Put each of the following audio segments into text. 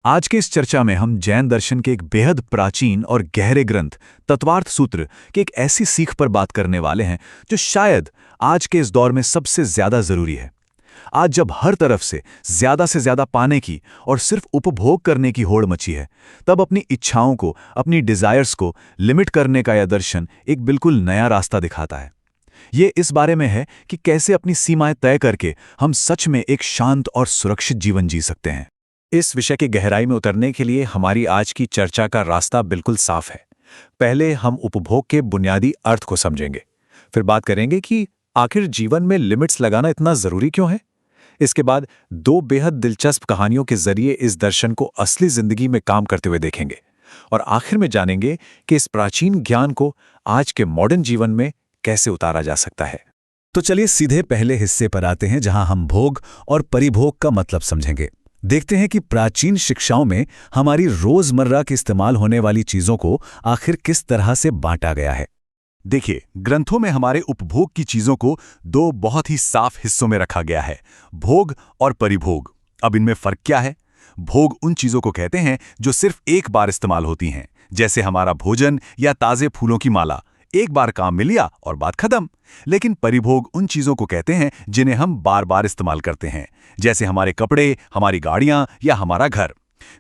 आज के इस चर्चा में हम जैन दर्शन के एक बेहद प्राचीन और गहरे ग्रंथ तत्वार्थ सूत्र की एक ऐसी सीख पर बात करने वाले हैं जो शायद आज के इस दौर में सबसे ज्यादा जरूरी है। आज जब हर तरफ से ज्यादा पाने की और सिर्फ उपभोग करने की होड़ मची है, तब अपनी इच्छाओं को, अपनी डिजायर्स को लिमिट करने का यह दर्शन एक बिल्कुल नया रास्ता दिखाता है। ये इस बारे में है कि कैसे अपनी सीमाएं तय करके हम सच में एक शांत और सुरक्षित जीवन जी सकते हैं। इस विषय की गहराई में उतरने के लिए हमारी आज की चर्चा का रास्ता बिल्कुल साफ है। पहले हम उपभोग के बुनियादी अर्थ को समझेंगे, फिर बात करेंगे कि आखिर जीवन में लिमिट्स लगाना इतना जरूरी क्यों है। इसके बाद दो बेहद दिलचस्प कहानियों के जरिए इस दर्शन को असली जिंदगी में काम करते हुए देखेंगे, और आखिर में जानेंगे कि इस प्राचीन ज्ञान को आज के मॉडर्न जीवन में कैसे उतारा जा सकता है। तो चलिए सीधे पहले हिस्से पर आते हैं, जहां हम भोग और परिभोग का मतलब समझेंगे। देखते हैं कि प्राचीन शिक्षाओं में हमारी रोजमर्रा के इस्तेमाल होने वाली चीजों को आखिर किस तरह से बांटा गया है। देखिए, ग्रंथों में हमारे उपभोग की चीजों को दो बहुत ही साफ हिस्सों में रखा गया है, भोग और परिभोग। अब इनमें फर्क क्या है? भोग उन चीजों को कहते हैं जो सिर्फ एक बार इस्तेमाल होती हैं, जैसे हमारा भोजन या ताजे फूलों की माला। एक बार काम में लिया और बात खत्म। लेकिन परिभोग उन चीजों को कहते हैं जिन्हें हम बार बार इस्तेमाल करते हैं, जैसे हमारे कपड़े, हमारी गाड़ियां या हमारा घर।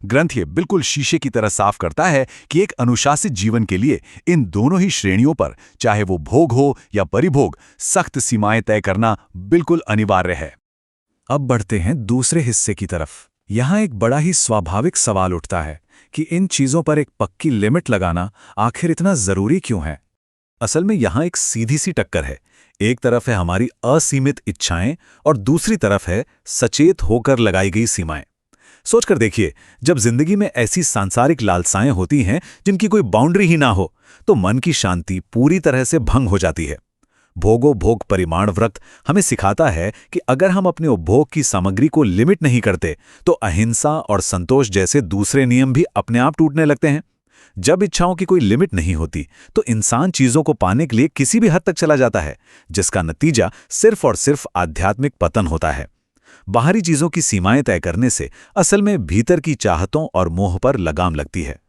ग्रंथ ये बिल्कुल शीशे की तरह साफ करता है कि एक अनुशासित जीवन के लिए इन दोनों ही श्रेणियों पर, चाहे वो भोग हो या परिभोग, सख्त सीमाएं तय करना बिल्कुल अनिवार्य है। अब बढ़ते हैं दूसरे हिस्से की तरफ। यहां एक बड़ा ही स्वाभाविक सवाल उठता है कि इन चीजों पर एक पक्की लिमिट लगाना आखिर इतना जरूरी क्यों है। असल में यहां एक सीधी सी टक्कर है। एक तरफ है हमारी असीमित इच्छाएं और दूसरी तरफ है सचेत होकर लगाई गई सीमाएं। सोचकर देखिए, जब जिंदगी में ऐसी सांसारिक लालसाएं होती हैं जिनकी कोई बाउंड्री ही ना हो, तो मन की शांति पूरी तरह से भंग हो जाती है। भोगो भोग परिमाण व्रत हमें सिखाता है कि अगर हम अपने उपभोग की सामग्री को लिमिट नहीं करते, तो अहिंसा और संतोष जैसे दूसरे नियम भी अपने आप टूटने लगते हैं। जब इच्छाओं की कोई लिमिट नहीं होती, तो इंसान चीजों को पाने के लिए किसी भी हद तक चला जाता है, जिसका नतीजा सिर्फ और सिर्फ आध्यात्मिक पतन होता है। बाहरी चीजों की सीमाएं तय करने से असल में भीतर की चाहतों और मोह पर लगाम लगती है।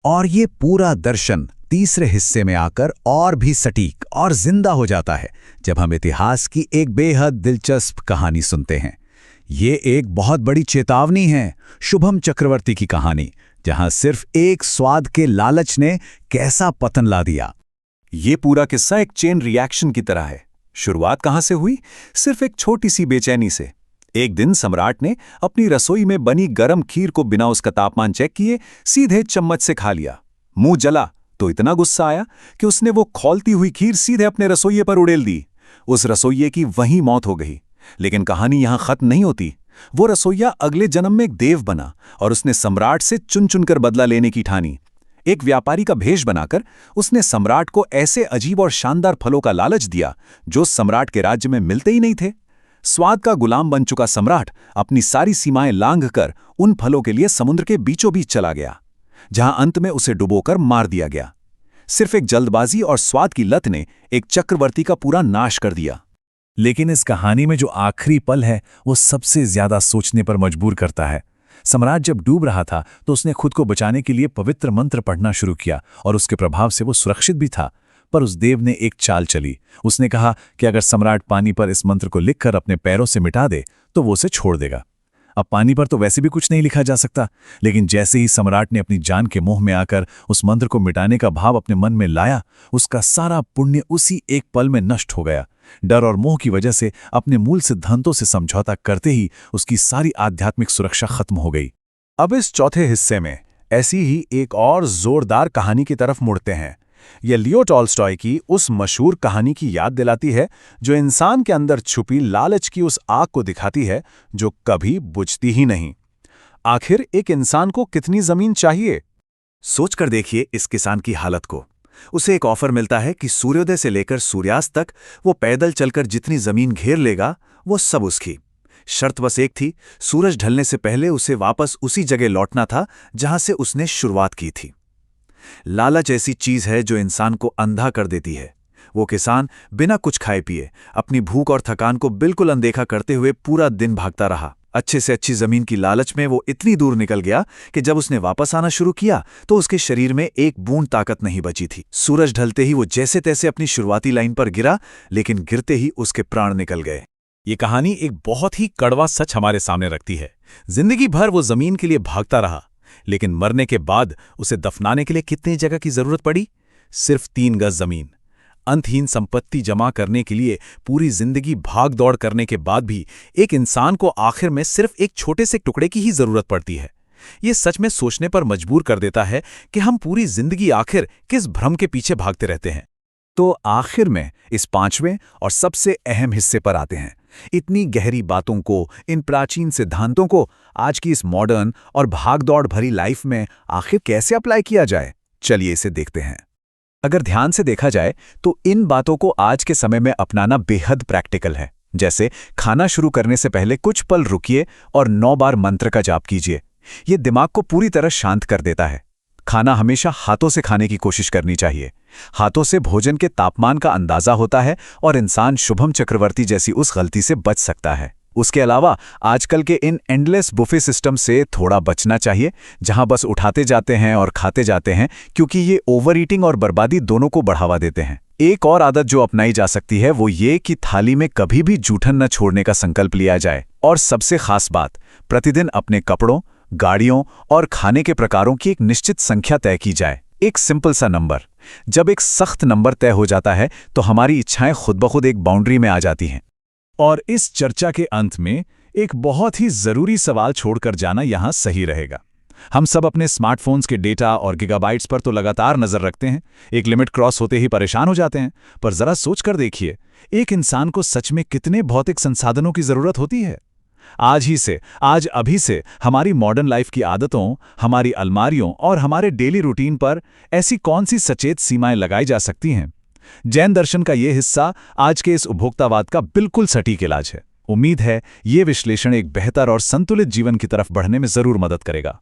और ये पूरा दर्शन तीसरे हिस्से में आकर और भी सटीक और जिंदा हो जाता है, जब हम इतिहास की एक बेहद दिलचस्प कहानी सुनते हैं। ये एक बहुत बड़ी चेतावनी है, शुभम चक्रवर्ती की कहानी, जहां सिर्फ एक स्वाद के लालच ने कैसा पतन ला दिया। ये पूरा किस्सा एक चेन रिएक्शन की तरह है। शुरुआत कहां से हुई? सिर्फ एक छोटी सी बेचैनी से। एक दिन सम्राट ने अपनी रसोई में बनी गरम खीर को बिना उसका तापमान चेक किए सीधे चम्मच से खा लिया। मुंह जला तो इतना गुस्सा आया कि उसने वो खौलती हुई खीर सीधे अपने रसोइये पर उड़ेल दी। उस रसोइये की वहीं मौत हो गई। लेकिन कहानी यहां खत्म नहीं होती। वो रसोइया अगले जन्म में एक देव बना और उसने सम्राट से चुन चुनकर बदला लेने की ठानी। एक व्यापारी का भेष बनाकर उसने सम्राट को ऐसे अजीब और शानदार फलों का लालच दिया जो सम्राट के राज्य में मिलते ही नहीं थे। स्वाद का गुलाम बन चुका सम्राट अपनी सारी सीमाएं लांघकर उन फलों के लिए समुद्र के बीचों बीच चला गया, जहां अंत में उसे डुबोकर मार दिया गया। सिर्फ एक जल्दबाजी और स्वाद की लत ने एक चक्रवर्ती का पूरा नाश कर दिया। लेकिन इस कहानी में जो आखिरी पल है, वो सबसे ज्यादा सोचने पर मजबूर करता है। सम्राट जब डूब रहा था, तो उसने खुद को बचाने के लिए पवित्र मंत्र पढ़ना शुरू किया, और उसके प्रभाव से वो सुरक्षित भी था। पर उस देव ने एक चाल चली। उसने कहा कि अगर सम्राट पानी पर इस मंत्र को लिखकर अपने पैरों से मिटा दे, तो वो उसे छोड़ देगा। अब पानी पर तो वैसे भी कुछ नहीं लिखा जा सकता, लेकिन जैसे ही सम्राट ने अपनी जान के मोह में आकर उस मंत्र को मिटाने का भाव अपने मन में लाया, उसका सारा पुण्य उसी एक पल में नष्ट हो गया। डर और मोह की वजह से अपने मूल सिद्धांतों से समझौता करते ही उसकी सारी आध्यात्मिक सुरक्षा खत्म हो गई। अब इस चौथे हिस्से में ऐसी ही एक और जोरदार कहानी की तरफ मुड़ते हैं। यह लियो टॉल्स्टॉय की उस मशहूर कहानी की याद दिलाती है, जो इंसान के अंदर छुपी लालच की उस आग को दिखाती है जो कभी बुझती ही नहीं। आखिर एक इंसान को कितनी जमीन चाहिए? सोचकर देखिए इस किसान की हालत को। उसे एक ऑफर मिलता है कि सूर्योदय से लेकर सूर्यास्त तक वो पैदल चलकर जितनी जमीन घेर लेगा, वो सब उसकी। शर्त बस एक थी, सूरज ढलने से पहले उसे वापस उसी जगह लौटना था जहां से उसने शुरुआत की थी। लालच ऐसी चीज है जो इंसान को अंधा कर देती है। वो किसान बिना कुछ खाए पिए अपनी भूख और थकान को बिल्कुल अनदेखा करते हुए पूरा दिन भागता रहा। अच्छे से अच्छी जमीन की लालच में वो इतनी दूर निकल गया कि जब उसने वापस आना शुरू किया तो उसके शरीर में एक बूंद ताकत नहीं बची थी। सूरज ढलते ही वो जैसे तैसे अपनी शुरुआती लाइन पर गिरा, लेकिन गिरते ही उसके प्राण निकल गए। ये कहानी एक बहुत ही कड़वा सच हमारे सामने रखती है। जिंदगी भर वो जमीन के लिए भागता रहा, लेकिन मरने के बाद उसे दफनाने के लिए कितनी जगह की जरूरत पड़ी? सिर्फ 3 गज जमीन। अंतहीन संपत्ति जमा करने के लिए पूरी जिंदगी भाग दौड़ करने के बाद भी एक इंसान को आखिर में सिर्फ एक छोटे से टुकड़े की ही जरूरत पड़ती है। ये सच में सोचने पर मजबूर कर देता है कि हम पूरी जिंदगी आखिर किस भ्रम के पीछे भागते रहते हैं। तो आखिर में इस 5वें और सबसे अहम हिस्से पर आते हैं। इतनी गहरी बातों को, इन प्राचीन सिद्धांतों को आज की इस मॉडर्न और भागदौड़ भरी लाइफ में आखिर कैसे अप्लाई किया जाए, चलिए इसे देखते हैं। अगर ध्यान से देखा जाए तो इन बातों को आज के समय में अपनाना बेहद प्रैक्टिकल है। जैसे खाना शुरू करने से पहले कुछ पल रुकिए और 9 बार मंत्र का जाप कीजिए। ये दिमाग को पूरी तरह शांत कर देता है। खाना हमेशा हाथों से खाने की कोशिश करनी चाहिए। हाथों से भोजन के तापमान का अंदाजा होता है और इंसान शुभम चक्रवर्ती जैसी उस गलती से बच सकता है। उसके अलावा आजकल के इन एंडलेस बुफे सिस्टम से थोड़ा बचना चाहिए, जहां बस उठाते जाते हैं और खाते जाते हैं, क्योंकि ये ओवर ईटिंग और बर्बादी दोनों को बढ़ावा देते हैं। एक और आदत जो अपनाई जा सकती है वो ये कि थाली में कभी भी जूठन न छोड़ने का संकल्प लिया जाए। और सबसे खास बात, प्रतिदिन अपने कपड़ों, गाड़ियों और खाने के प्रकारों की एक निश्चित संख्या तय की जाए। एक सिंपल सा नंबर। जब एक सख्त नंबर तय हो जाता है तो हमारी इच्छाएं खुद ब खुद एक बाउंड्री में आ जाती हैं। और इस चर्चा के अंत में एक बहुत ही जरूरी सवाल छोड़कर जाना यहां सही रहेगा। हम सब अपने स्मार्टफोन्स के डेटा और गीगाबाइट्स पर तो लगातार नजर रखते हैं, एक लिमिट क्रॉस होते ही परेशान हो जाते हैं। पर जरा सोच कर देखिए, एक इंसान को सच में कितने भौतिक संसाधनों की जरूरत होती है? आज अभी से हमारी मॉडर्न लाइफ की आदतों, हमारी अलमारियों और हमारे डेली रूटीन पर ऐसी कौन सी सचेत सीमाएं लगाई जा सकती हैं? जैन दर्शन का ये हिस्सा आज के इस उपभोक्तावाद का बिल्कुल सटीक इलाज है। उम्मीद है ये विश्लेषण एक बेहतर और संतुलित जीवन की तरफ बढ़ने में जरूर मदद करेगा।